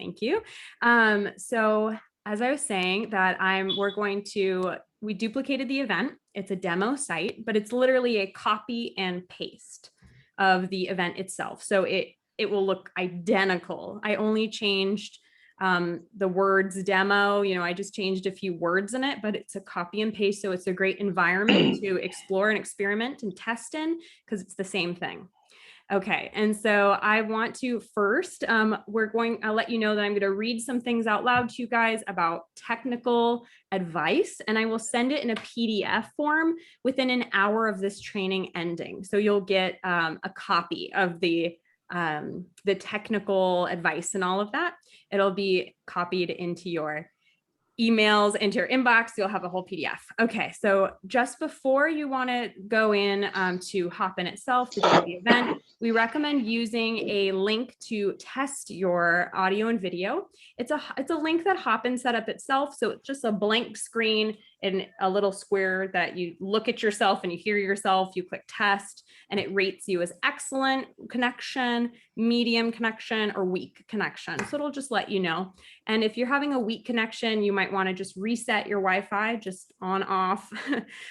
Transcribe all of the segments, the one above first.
Thank you. So as I was saying that we duplicated the event. It's a demo site, but it's literally a copy and paste of the event itself. So it will look identical. I only changed the words demo, I just changed a few words in it, but it's a copy and paste. So it's a great environment to explore and experiment and test in because it's the same thing. Okay, and so I want to first, I'll let you know that I'm going to read some things out loud to you guys about technical advice, and I will send it in a PDF form within an hour of this training ending. So you'll get a copy of the technical advice and all of that. It'll be copied into your emails, into your inbox. You'll have a whole PDF. Okay, so just before you want to go in to Hopin itself, the day of the event, we recommend using a link to test your audio and video. It's a link that Hopin set up itself. So it's just a blank screen and a little square that you look at yourself and you hear yourself, you click test, and it rates you as excellent connection, medium connection, or weak connection. So it'll just let you know. And if you're having a weak connection, you might want to just reset your Wi-Fi, just on off.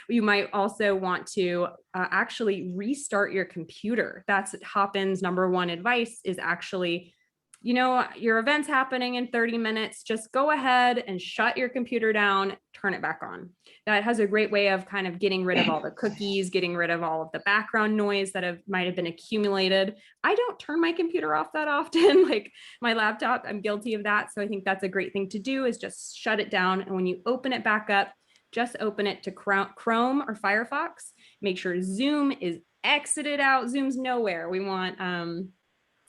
You might also want to actually restart your computer. That's Hopin's #1 advice, is actually, your event's happening in 30 minutes, just go ahead and shut your computer down, turn it back on. That has a great way of kind of getting rid of all the cookies, getting rid of all of the background noise that might have been accumulated. I don't turn my computer off that often, like my laptop, I'm guilty of that. So I think that's a great thing to do, is just shut it down. And when you open it back up, just open it to Chrome or Firefox. Make sure Zoom is exited out. Zoom's nowhere. We want,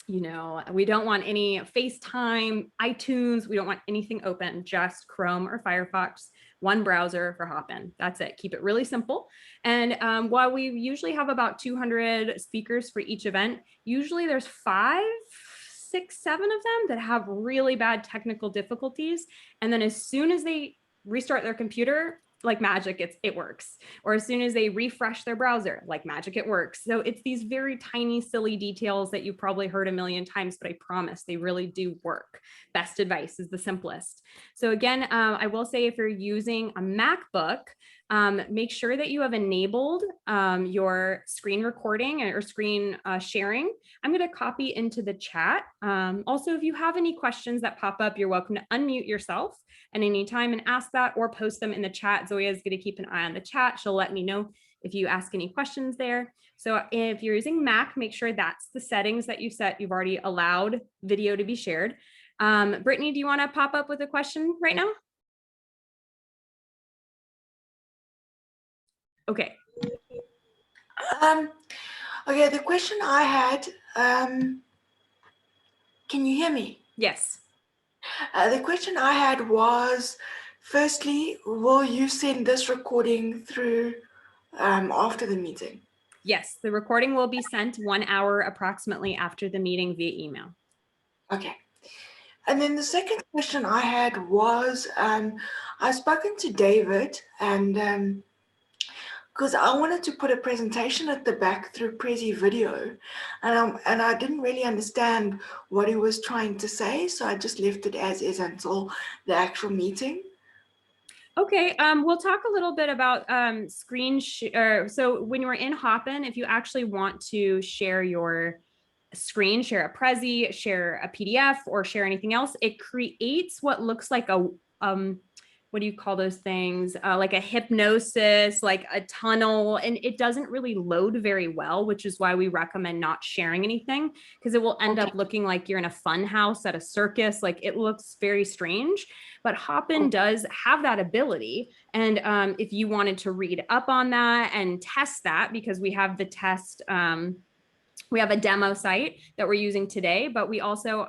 we don't want any FaceTime, iTunes. We don't want anything open, just Chrome or Firefox, one browser for Hopin. That's it. Keep it really simple. And while we usually have about 200 speakers for each event, usually there's 5, 6, 7 of them that have really bad technical difficulties. And then as soon as they restart their computer, like magic, it works. Or as soon as they refresh their browser, like magic, it works. So it's these very tiny, silly details that you probably heard a million times, but I promise they really do work. Best advice is the simplest. So again, I will say, if you're using a MacBook, make sure that you have enabled your screen recording or screen sharing. I'm going to copy into the chat. Also, if you have any questions that pop up, you're welcome to unmute yourself at any time and ask that, or post them in the chat. Zoya is going to keep an eye on the chat. She'll let me know if you ask any questions there. So if you're using Mac, make sure that's the settings that you set. You've already allowed video to be shared. Brittany, do you want to pop up with a question right now? Okay. Okay, the question I had, can you hear me? Yes. The question I had was, firstly, will you send this recording through after the meeting? Yes, the recording will be sent 1 hour approximately after the meeting via email. Okay. And then the second question I had was, I've spoken to David, and because I wanted to put a presentation at the back through Prezi video, and I didn't really understand what he was trying to say, so I just left it as is until the actual meeting. Okay, we'll talk a little bit about screen share. So when you're in Hopin, if you actually want to share your screen, share a Prezi, share a PDF, or share anything else, it creates what looks like a what do you call those things? Like a hypnosis, like a tunnel, and it doesn't really load very well, which is why we recommend not sharing anything, because it will end up looking like you're in a fun house at a circus. Like, it looks very strange, but Hopin does have that ability. And if you wanted to read up on that and test that, because we have the test, we have a demo site that we're using today, but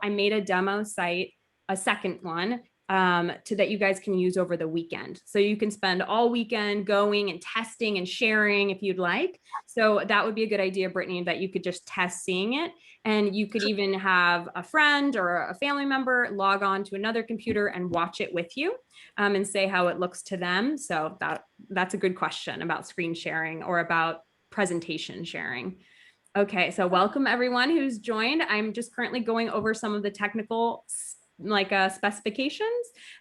I made a demo site, a second one, that you guys can use over the weekend. So you can spend all weekend going and testing and sharing if you'd like. So that would be a good idea, Brittany, that you could just test seeing it. And you could even have a friend or a family member log on to another computer and watch it with you, and say how it looks to them. So that's a good question about screen sharing or about presentation sharing. Okay, so welcome everyone who's joined. I'm just currently going over some of the technical specifications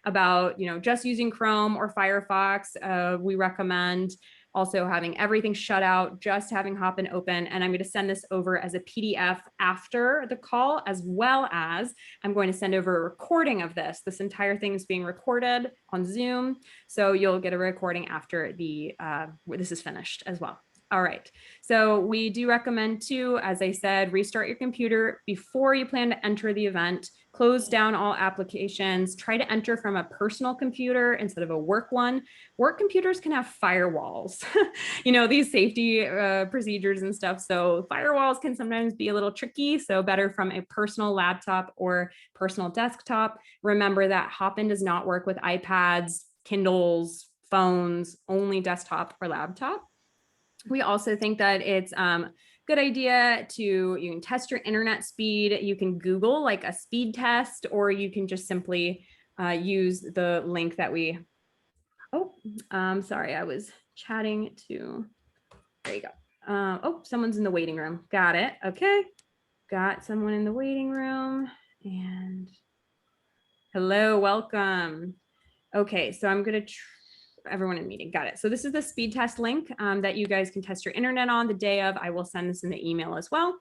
about, just using Chrome or Firefox. We recommend also having everything shut out, just having Hopin open. And I'm going to send this over as a PDF after the call, as well as I'm going to send over a recording of this. This entire thing is being recorded on Zoom. So you'll get a recording after this is finished as well. All right, so we do recommend too, as I said, restart your computer before you plan to enter the event, close down all applications, try to enter from a personal computer instead of a work one. Work computers can have firewalls, these safety procedures and stuff. So firewalls can sometimes be a little tricky. So better from a personal laptop or personal desktop. Remember that Hopin does not work with iPads, Kindles, phones, only desktop or laptop. We also think that it's good idea you can test your internet speed. You can Google like a speed test, or you can just simply use the link that sorry, I was chatting to, there you go. Someone's in the waiting room. Got it. Okay. Got someone in the waiting room, and hello, welcome. Okay, so I'm going to everyone in meeting. Got it. So this is the speed test link that you guys can test your internet on the day of. I will send this in the email as well.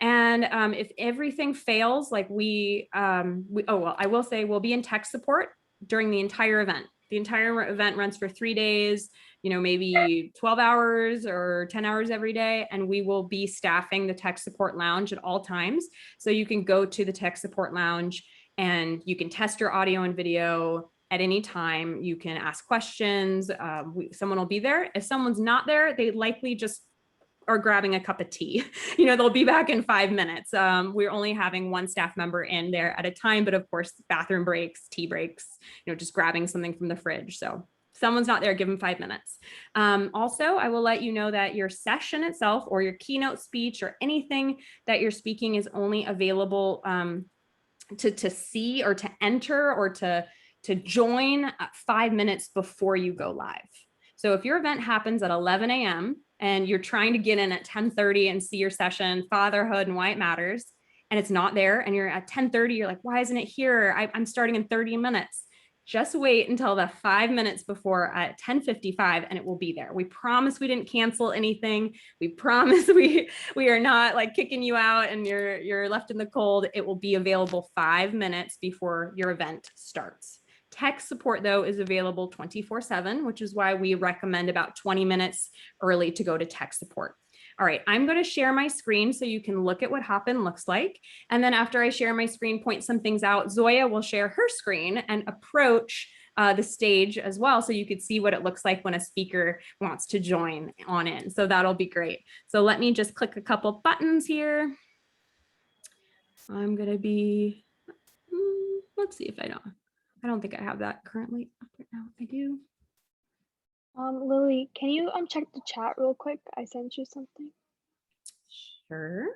And if everything fails, like I will say we'll be in tech support during the entire event. The entire event runs for 3 days, maybe 12 hours or 10 hours every day. And we will be staffing the tech support lounge at all times. So you can go to the tech support lounge and you can test your audio and video at any time. You can ask questions. Someone will be there. If someone's not there, they likely just are grabbing a cup of tea. They'll be back in 5 minutes. We're only having one staff member in there at a time, but of course, bathroom breaks, tea breaks, just grabbing something from the fridge. So if someone's not there, give them 5 minutes. Also, I will let you know that your session itself or your keynote speech or anything that you're speaking is only available to see or to enter or to join 5 minutes before you go live. So if your event happens at 11 a.m. and you're trying to get in at 10:30 and see your session, fatherhood and why it matters, and it's not there, and you're at 10:30, you're like, why isn't it here? I'm starting in 30 minutes. Just wait until the 5 minutes before at 10:55 and it will be there. We promise we didn't cancel anything. We promise we are not like kicking you out and you're left in the cold. It will be available 5 minutes before your event starts. Tech support, though, is available 24/7, which is why we recommend about 20 minutes early to go to tech support. All right, I'm going to share my screen so you can look at what Hopin looks like. And then after I share my screen, point some things out, Zoya will share her screen and approach the stage as well, so you could see what it looks like when a speaker wants to join on in. So that'll be great. So let me just click a couple buttons here. I'm going to be, let's see if I don't think I have that currently up right now. I do. Lily, can you check the chat real quick? I sent you something. Sure.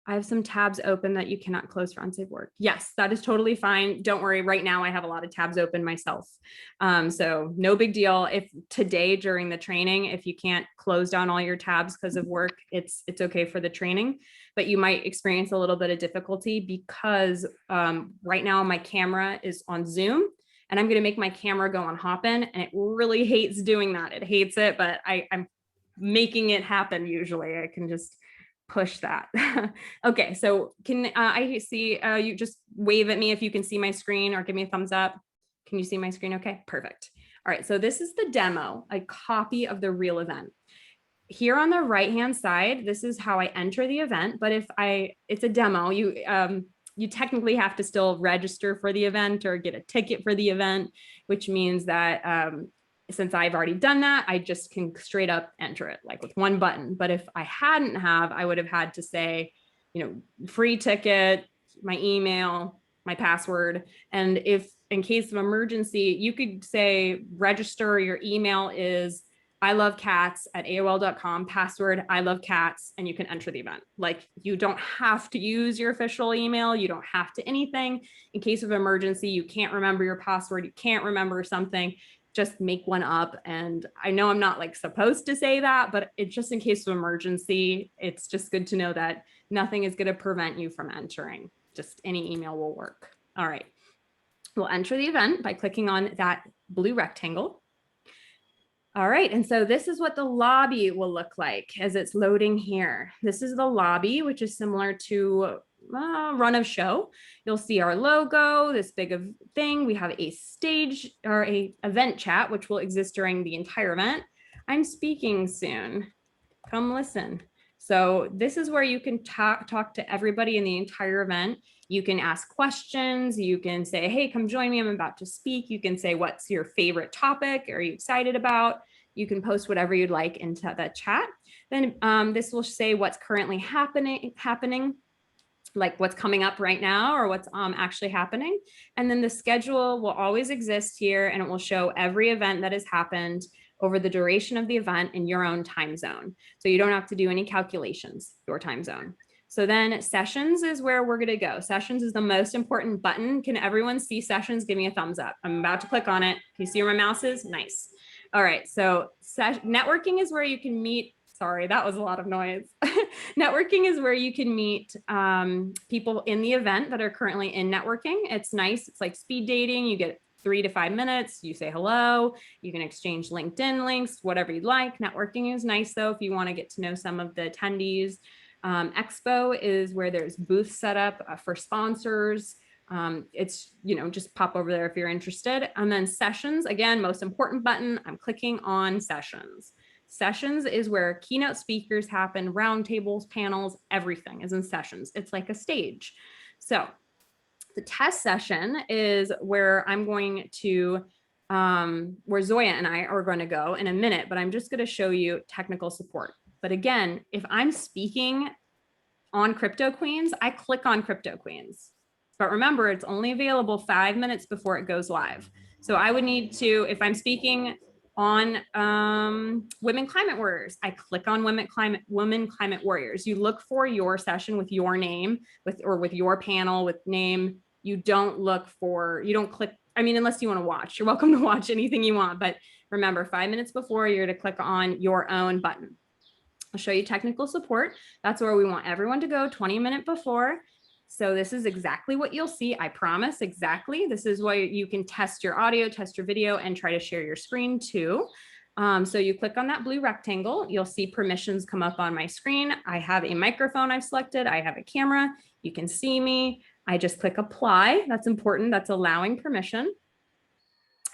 I have some tabs open that you cannot close for unsafe work. Yes, that is totally fine. Don't worry. Right now, I have a lot of tabs open myself. So no big deal. If today during the training, if you can't close down all your tabs because of work, it's okay for the training, but you might experience a little bit of difficulty because right now my camera is on Zoom and I'm going to make my camera go on Hopin, and it really hates doing that. It hates it, but I'm making it happen. Usually I can just push that. Okay, so can I see you just wave at me if you can see my screen, or give me a thumbs up. Can you see my screen? Okay, perfect. All right, so this is the demo, a copy of the real event. Here on the right-hand side, this is how I enter the event, but it's a demo, you technically have to still register for the event or get a ticket for the event, which means that since I've already done that, I just can straight up enter it like with one button. But if I hadn't I would have had to say, free ticket, my email, my password. And if in case of emergency, you could say register, your email is ilovecats@aol.com, password ilovecats, and you can enter the event. Like, you don't have to use your official email. You don't have to anything. In case of emergency, you can't remember your password, you can't remember something, just make one up. And I know I'm not like supposed to say that, but it's just in case of emergency. It's just good to know that nothing is going to prevent you from entering. Just any email will work. All right. We'll enter the event by clicking on that blue rectangle. All right, and so this is what the lobby will look like as it's loading here. This is the lobby, which is similar to run of show. You'll see our logo, this big of thing. We have a stage or a event chat, which will exist during the entire event. I'm speaking soon. Come listen. So this is where you can talk to everybody in the entire event. You can ask questions. You can say, hey, come join me. I'm about to speak. You can say, what's your favorite topic? Are you excited about? You can post whatever you'd like into that chat. Then this will say what's currently happening, like what's coming up right now or what's actually happening. And then the schedule will always exist here, and it will show every event that has happened over the duration of the event in your own time zone. So you don't have to do any calculations, your time zone. So then sessions is where we're going to go. Sessions is the most important button. Can everyone see sessions? Give me a thumbs up. I'm about to click on it. Can you see where my mouse is? Nice. All right. So networking is where you can meet. Sorry, that was a lot of noise. Networking is where you can meet people in the event that are currently in networking. It's nice. It's like speed dating. You get 3 to 5 minutes. You say hello. You can exchange LinkedIn links, whatever you'd like. Networking is nice, though, if you want to get to know some of the attendees. Expo is where there's booths set up for sponsors. It's, just pop over there if you're interested. And then sessions, again, most important button, I'm clicking on sessions. Sessions is where keynote speakers happen, roundtables, panels, everything is in sessions. It's like a stage. So the test session is where I'm going to, where Zoya and I are going to go in a minute, but I'm just going to show you technical support. But again, if I'm speaking on Crypto Queens, I click on Crypto Queens. But remember, it's only available 5 minutes before it goes live. So I would need to, if I'm speaking on Women Climate Warriors, I click on Women Climate Warriors. You look for your session with your name, or with your panel with name. You don't click, unless you want to watch. You're welcome to watch anything you want. But remember, 5 minutes before, you're to click on your own button. I'll show you technical support. That's where we want everyone to go 20 minutes before. So this is exactly what you'll see. I promise, exactly. This is where you can test your audio, test your video, and try to share your screen too. So you click on that blue rectangle, you'll see permissions come up on my screen. I have a microphone I've selected. I have a camera. You can see me. I just click apply. That's important. That's allowing permission.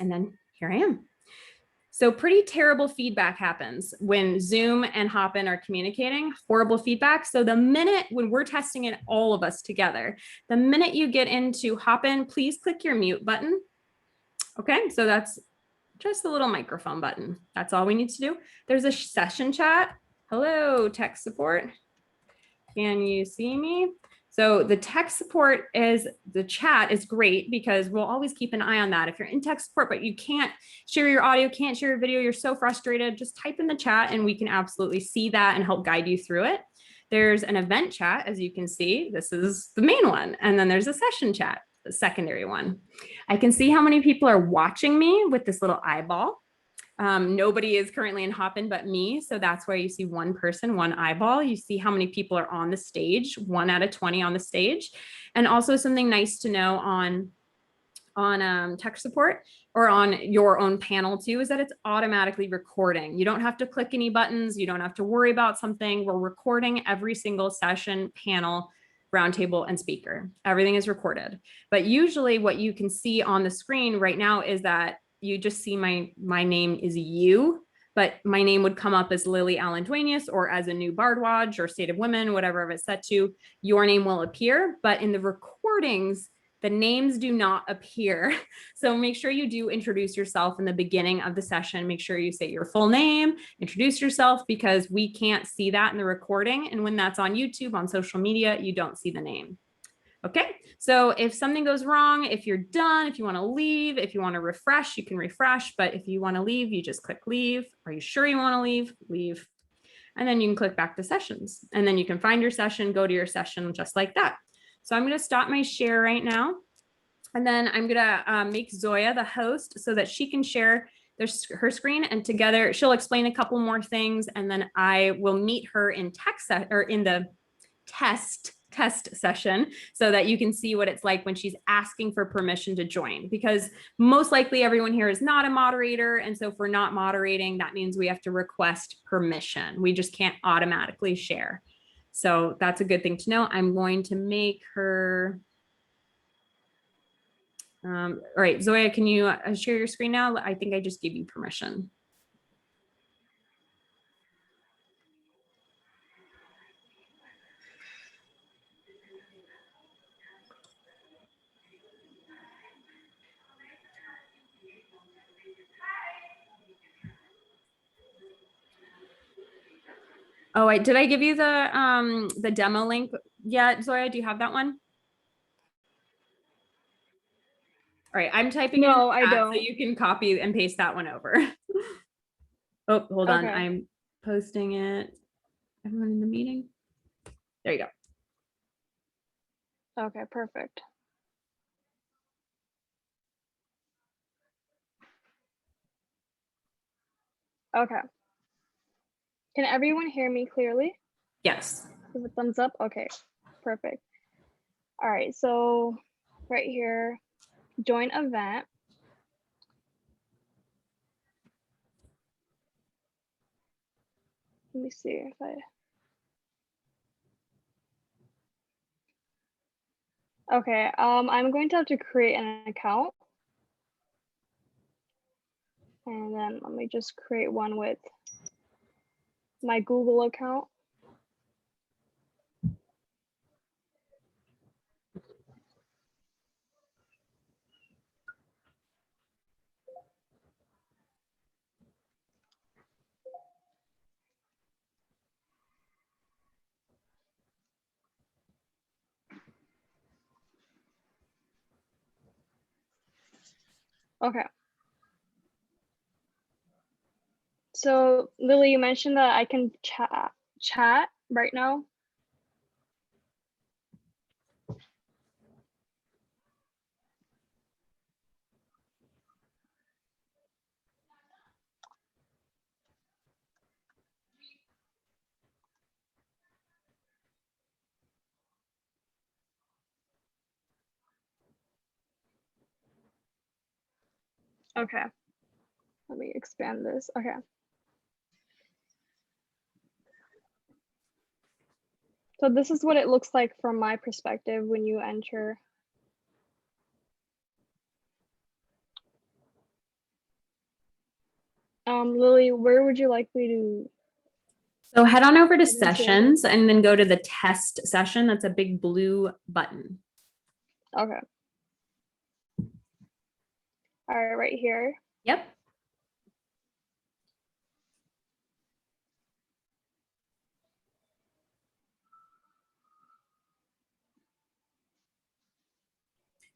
And then here I am. So pretty terrible feedback happens when Zoom and Hopin are communicating, horrible feedback. So the minute when we're testing it, all of us together, the minute you get into Hopin, please click your mute button. Okay, so that's just the little microphone button. That's all we need to do. There's a session chat. Hello, tech support. Can you see me? So the tech support the chat is great because we'll always keep an eye on that. If you're in tech support, but you can't share your audio, can't share your video, you're so frustrated, just type in the chat and we can absolutely see that and help guide you through it. There's an event chat, as you can see, this is the main one. And then there's a session chat, the secondary one. I can see how many people are watching me with this little eyeball. Nobody is currently in Hopin but me. So that's where you see one person, one eyeball. You see how many people are on the stage, 1 out of 20 on the stage. And also something nice to know on tech support or on your own panel too, is that it's automatically recording. You don't have to click any buttons. You don't have to worry about something. We're recording every single session, panel, roundtable, and speaker. Everything is recorded. But usually what you can see on the screen right now is that you just see my name is you, but my name would come up as Lily Allen Duenas or as a new Bardwaj or State of Women, whatever it's set to, your name will appear. But in the recordings, the names do not appear. So make sure you do introduce yourself in the beginning of the session. Make sure you say your full name, introduce yourself, because we can't see that in the recording. And when that's on YouTube, on social media, you don't see the name. Okay, so if something goes wrong, if you're done, if you want to leave, if you want to refresh, you can refresh. But if you want to leave, you just click leave. Are you sure you want to leave? Leave. And then you can click back to sessions. And then you can find your session, go to your session just like that. So I'm going to stop my share right now. And then I'm going to make Zoya the host so that she can share there's her screen, and together she'll explain a couple more things, and then I will meet her in in the test session so that you can see what it's like when she's asking for permission to join, because most likely everyone here is not a moderator. And so if we're not moderating, that means we have to request permission. We just can't automatically share. So that's a good thing to know. I'm going to make her. All right, Zoya, can you share your screen now? I think I just gave you permission. Oh, did I give you the demo link yet, Zoya? Do you have that one? All right, I'm typing No, in I the chat don't. so you can copy and paste that one over. Oh, hold on. Okay. I'm posting it. Everyone in the meeting? There you go. Okay, perfect. Okay. Can everyone hear me clearly? Yes. Give a thumbs up. Okay, perfect. All right, so right here, join event. Let me see if okay, I'm going to have to create an account. And then let me just create one with my Google account. Okay. So Lily, you mentioned that I can chat right now. Okay. Let me expand this. Okay. So this is what it looks like from my perspective when you enter. Lily, where would you like me to? So head on over to Get into it. sessions and then go to the test session. That's a big blue button. Okay. All right, right here. Yep.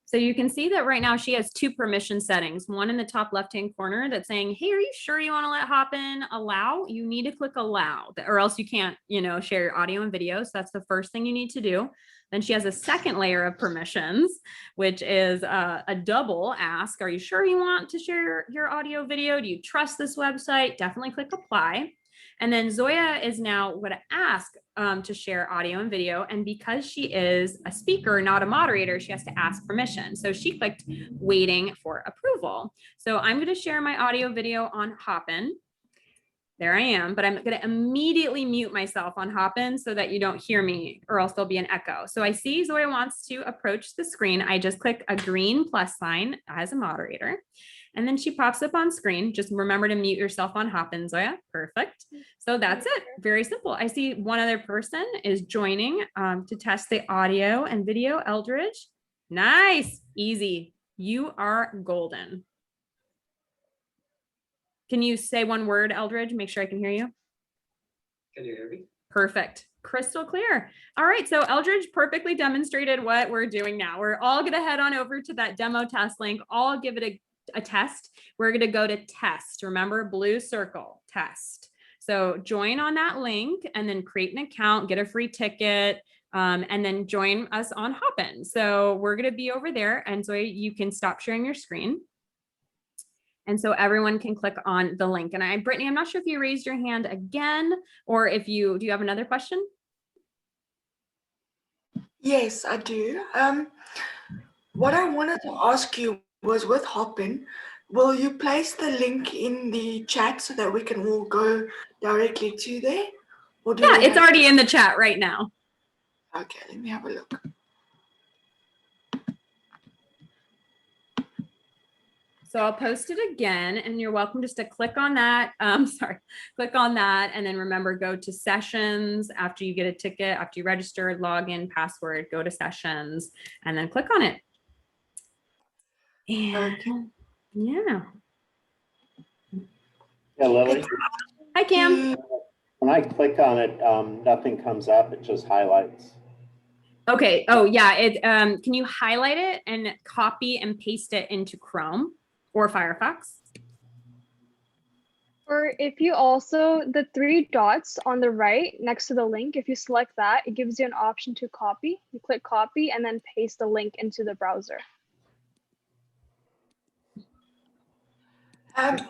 So you can see that right now she has two permission settings, one in the top left-hand corner that's saying, hey, are you sure you want to let Hopin allow? You need to click allow, or else you can't, share your audio and video. So that's the first thing you need to do. Then she has a second layer of permissions, which is a double ask. Are you sure you want to share your audio video? Do you trust this website? Definitely click apply. And then Zoya is now going to ask to share audio and video. And because she is a speaker, not a moderator, she has to ask permission. So she clicked waiting for approval. So I'm going to share my audio video on Hopin. There I am, but I'm going to immediately mute myself on Hopin so that you don't hear me, or else there'll be an echo. So I see Zoya wants to approach the screen. I just click a green plus sign as a moderator. And then she pops up on screen. Just remember to mute yourself on Hopin, Zoya. Perfect. So that's it. Very simple. I see one other person is joining to test the audio and video. Eldridge. Nice. Easy. You are golden. Can you say one word, Eldridge? Make sure I can hear you. Can you hear me? Perfect. Crystal clear. All right. So Eldridge perfectly demonstrated what we're doing now. We're all going to head on over to that demo test link. I'll give it a test. We're going to go to test. Remember, blue circle, test. So join on that link and then create an account, get a free ticket, and then join us on Hopin. So we're going to be over there. And so you can stop sharing your screen. And so everyone can click on the link. And Brittany, I'm not sure if you raised your hand again, or do you have another question? Yes, I do. What I wanted to ask you was with Hopin, will you place the link in the chat so that we can all go directly to there? Or do Yeah, we it's already in the chat right now. Okay, let me have a look. So I'll post it again, and you're welcome just to click on that. Click on that, and then remember, go to sessions after you get a ticket, after you register, log in, password, go to sessions, and then click on it. And Okay. yeah. Yeah, Lily, Hi, Cam. when I click on it, nothing comes up, it just highlights. Okay. Oh, yeah. Can you highlight it and copy and paste it into Chrome or Firefox? Or if you also, the 3 dots on the right next to the link, if you select that, it gives you an option to copy. You click copy and then paste the link into the browser.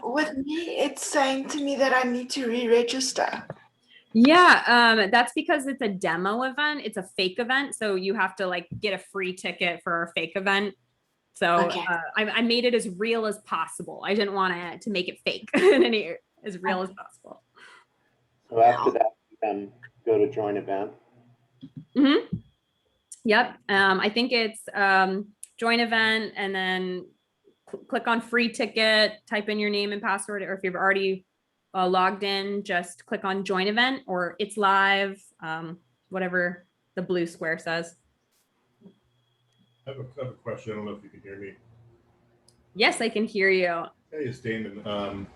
With me, it's saying to me that I need to re-register. Yeah, that's because it's a demo event. It's a fake event. So you have to like get a free ticket for a fake event. So Okay. I made it as real as possible. I didn't want to make it fake and as real as possible. So after that, you can go to join event. Mm-hmm. Yep. I think it's join event, and then click on free ticket, type in your name and password, or if you've already logged in, just click on join event or it's live, whatever the blue square says. I have a question. I don't know if you can hear me. Yes, I can hear you. Hey, it's Damon.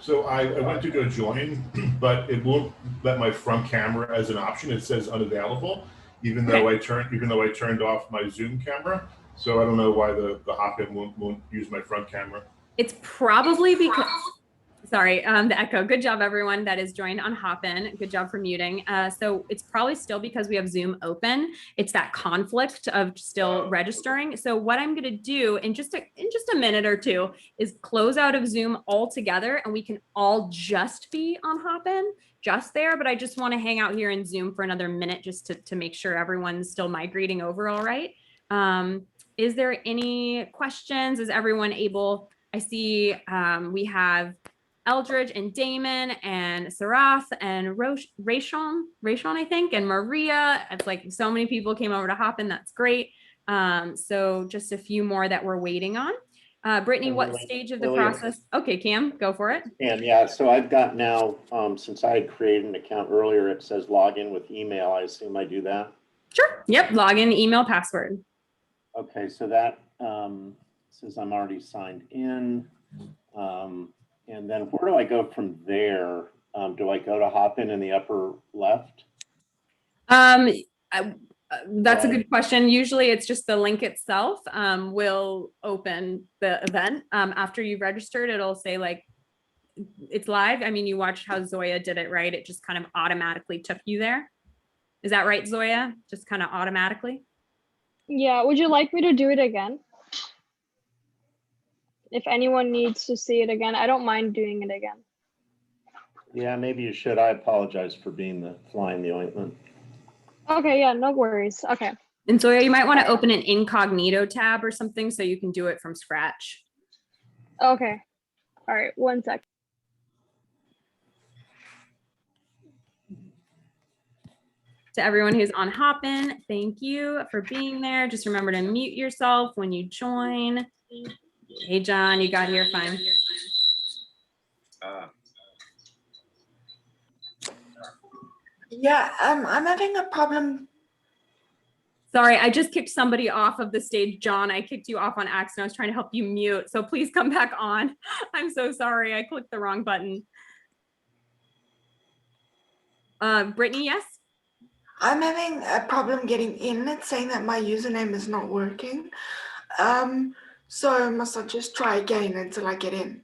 So I went to go join, but it won't let my front camera as an option. It says unavailable, even though I turned off my Zoom camera. So I don't know why the Hopin won't use my front camera. It's probably because, sorry, the echo. Good job, everyone that is joined on Hopin. Good job for muting. So it's probably still because we have Zoom open. It's that conflict of still registering. So what I'm going to do in just a minute or two is close out of Zoom altogether, and we can all just be on Hopin, just there. But I just want to hang out here in Zoom for another minute just to make sure everyone's still migrating over all right. Is there any questions? Is everyone able? I see we have Eldridge and Damon and Sarath and Rayshon, I think, and Maria. It's like so many people came over to Hopin. That's great. So just a few more that we're waiting on. Brittany, And what Lily- stage of the Lily- process? Okay, Cam, go for it. And yeah, so I've got now, since I had created an account earlier, it says log in with email. I assume I do that. Sure. Yep. Log in, email, password. Okay, so that says I'm already signed in. And then where do I go from there? Do I go to Hopin in the upper left? That's a good question. Usually it's just the link itself will open the event. After you've registered, it'll say like it's live. I mean, you watched how Zoya did it, right? It just kind of automatically took you there. Is that right, Zoya? Just kind of automatically? Yeah, would you like me to do it again? If anyone needs to see it again, I don't mind doing it again. Yeah, maybe you should. I apologize for being the fly in the ointment. Okay, yeah, no worries. Okay. And Zoya, you might want to open an incognito tab or something so you can do it from scratch. Okay. All right, 1 sec. To everyone who's on Hopin, thank you for being there. Just remember to mute yourself when you join. Hey, John, you got here fine. Yeah, I'm having a problem. Sorry, I just kicked somebody off of the stage. John, I kicked you off on accident. I was trying to help you mute. So please come back on. I'm so sorry. I clicked the wrong button. Brittany, yes? I'm having a problem getting in. It's saying that my username is not working. So must I just try again until I get in?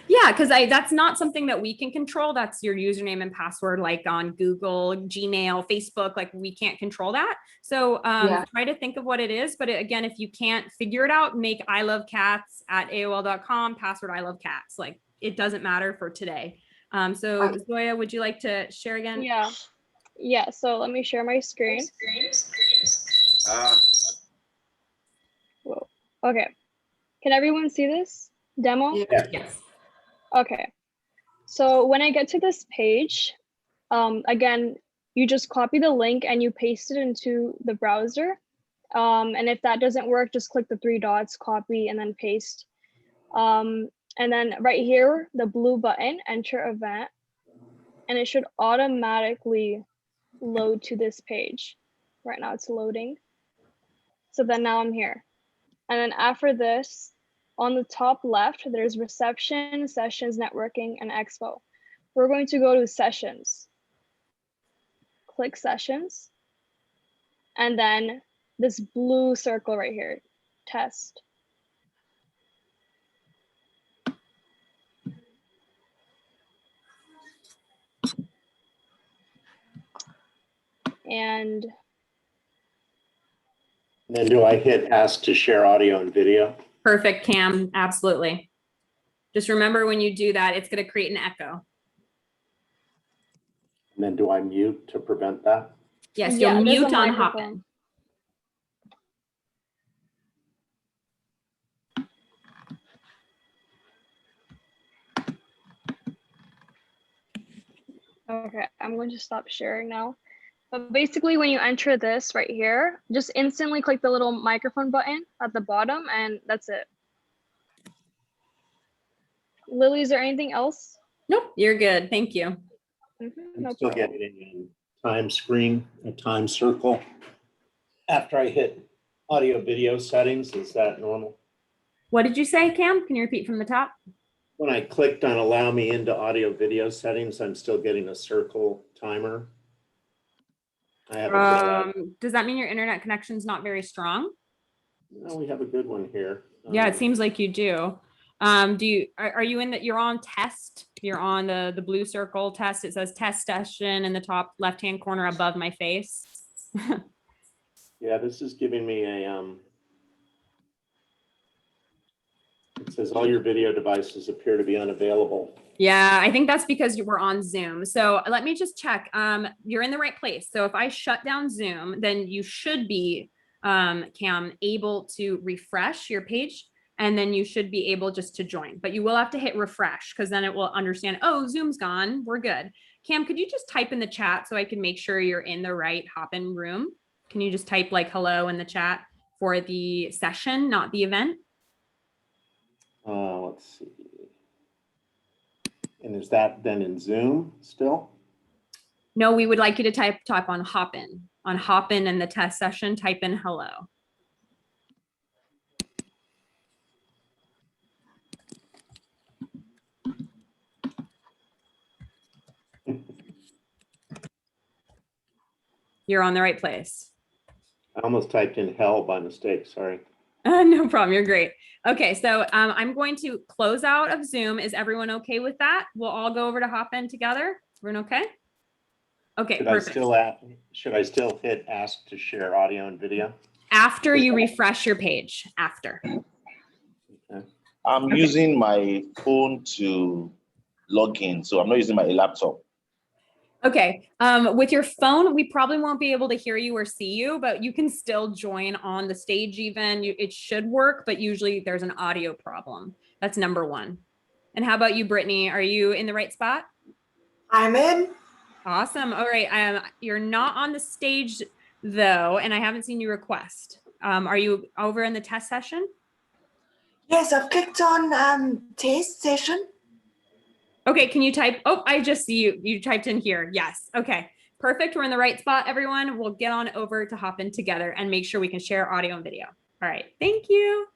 Yeah, because that's not something that we can control. That's your username and password, like on Google, Gmail, Facebook. Like we can't control that. So try to think of what it is. But again, if you can't figure it out, make I love cats at AOL.com, password I love cats. Like it doesn't matter for today. So Zoya, would you like to share again? Yeah, so let me share my screen. Whoa. Okay. Can everyone see this demo? Yes. Okay. So when I get to this page, again, you just copy the link and you paste it into the browser. And if that doesn't work, just click the 3 dots, copy, and then paste. And then right here, the blue button, enter event, and it should automatically load to this page. Right now it's loading. So then now I'm here. And then after this, on the top left, there's reception, sessions, networking, and expo. We're going to go to sessions. Click sessions. And then this blue circle right here, test. And then do I hit ask to share audio and video? Perfect, Cam. Absolutely. Just remember when you do that, it's going to create an echo. And then do I mute to prevent that? Yes, you'll there's a mute on microphone. Hopin. Okay, I'm going to stop sharing now. But basically, when you enter this right here, just instantly click the little microphone button at the bottom, and that's it. Lily, is there anything else? Nope, you're good. Thank you. I'm No still problem. getting a time screen, a time circle. After I hit audio video settings, is that normal? What did you say, Cam? Can you repeat from the top? When I clicked on allow me into audio video settings, I'm still getting a circle timer. I have Does that mean your internet connection's not very strong? no, we have a good one here. Yeah, it seems like you do. Are you in that? You're on test. You're on the blue circle test. It says test session in the top left-hand corner above my face. Yeah, this is giving me a it says all your video devices appear to be unavailable. Yeah, I think that's because you were on Zoom. So let me just check. You're in the right place. So if I shut down Zoom, then you should be, Cam, able to refresh your page, and then you should be able just to join. But you will have to hit refresh because then it will understand, oh, Zoom's gone. We're good. Cam, could you just type in the chat so I can make sure you're in the right Hopin room? Can you just type like hello in the chat for the session, not the event? Let's see. And is that then in Zoom still? No, we would like you to type on Hopin. On Hopin in the test session, type in hello. You're on the right place. I almost typed in hell by mistake, sorry. No problem, you're great. Okay, so I'm going to close out of Zoom. Is everyone okay with that? We'll all go over to Hopin together. Everyone okay? Okay, perfect. Should I still hit ask to share audio and video? After you refresh your page, after. Okay. I'm using my phone to log in, so I'm not using my laptop. Okay, with your phone, we probably won't be able to hear you or see you, but you can still join on the stage even. It should work, but usually there's an audio problem. That's number one. And how about you, Brittany? Are you in the right spot? I'm in. Awesome. All right. You're not on the stage though, and I haven't seen you request. Are you over in the test session? Yes, I've clicked on test session. Okay, can you type? Oh, I just see you. You typed in here. Yes. Okay, perfect. We're in the right spot, everyone. We'll get on over to Hopin together and make sure we can share audio and video. All right. Thank you.